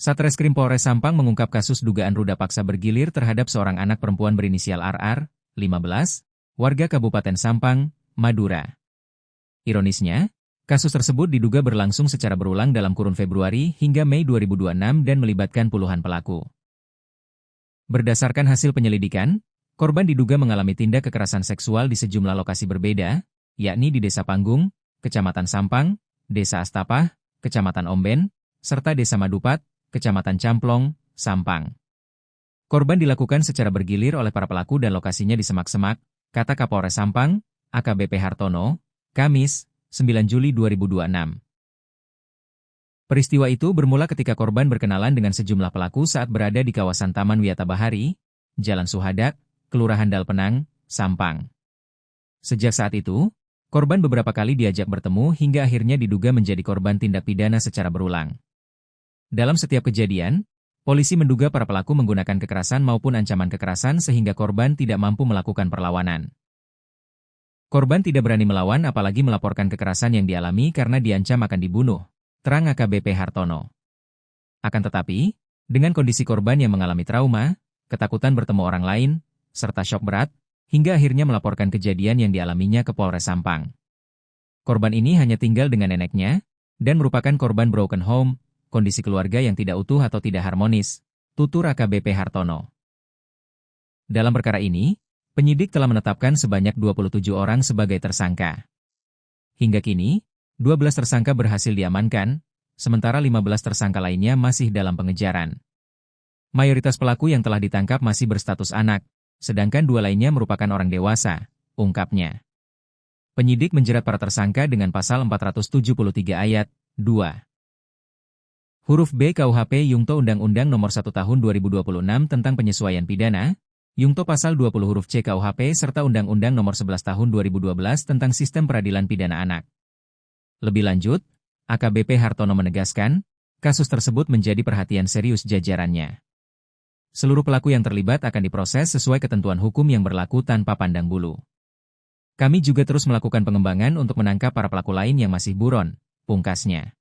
Satreskrim Polres Sampang mengungkap kasus dugaan ruda paksa bergilir terhadap seorang anak perempuan berinisial RR, 15, warga Kabupaten Sampang, Madura. Ironisnya, kasus tersebut diduga berlangsung secara berulang dalam kurun Februari hingga Mei 2026 dan melibatkan puluhan pelaku. Berdasarkan hasil penyelidikan, korban diduga mengalami tindak kekerasan seksual di sejumlah lokasi berbeda, yakni di Desa Panggung, Kecamatan Sampang, Desa Astapah, Kecamatan Omben, serta Desa Madupat, Kecamatan Camplong, Sampang. Korban dilakukan secara bergilir oleh para pelaku dan lokasinya di semak-semak, kata Kapolres Sampang, AKBP Hartono, Kamis, 9 Juli 2026. Peristiwa itu bermula ketika korban berkenalan dengan sejumlah pelaku saat berada di kawasan Taman Wiyata Bahari, Jalan Suhadak, Kelurahan Dalpenang, Sampang. Sejak saat itu, korban beberapa kali diajak bertemu hingga akhirnya diduga menjadi korban tindak pidana secara berulang. Dalam setiap kejadian, polisi menduga para pelaku menggunakan kekerasan maupun ancaman kekerasan sehingga korban tidak mampu melakukan perlawanan. Korban tidak berani melawan apalagi melaporkan kekerasan yang dialami karena diancam akan dibunuh, terang AKBP Hartono. Akan tetapi, dengan kondisi korban yang mengalami trauma, ketakutan bertemu orang lain, serta syok berat, hingga akhirnya melaporkan kejadian yang dialaminya ke Polres Sampang. Korban ini hanya tinggal dengan neneknya, dan merupakan korban broken home, kondisi keluarga yang tidak utuh atau tidak harmonis, tutur AKBP Hartono. Dalam perkara ini, penyidik telah menetapkan sebanyak 27 orang sebagai tersangka. Hingga kini, 12 tersangka berhasil diamankan, sementara 15 tersangka lainnya masih dalam pengejaran. Mayoritas pelaku yang telah ditangkap masih berstatus anak, sedangkan 2 lainnya merupakan orang dewasa, ungkapnya. Penyidik menjerat para tersangka dengan pasal 473 ayat 2. Huruf B KUHP Yungto Undang-Undang Nomor 1 Tahun 2026 tentang Penyesuaian Pidana, Yungto Pasal 20 huruf C KUHP serta Undang-Undang Nomor 11 Tahun 2012 tentang Sistem Peradilan Pidana Anak. Lebih lanjut, AKBP Hartono menegaskan, kasus tersebut menjadi perhatian serius jajarannya. Seluruh pelaku yang terlibat akan diproses sesuai ketentuan hukum yang berlaku tanpa pandang bulu. Kami juga terus melakukan pengembangan untuk menangkap para pelaku lain yang masih buron, pungkasnya.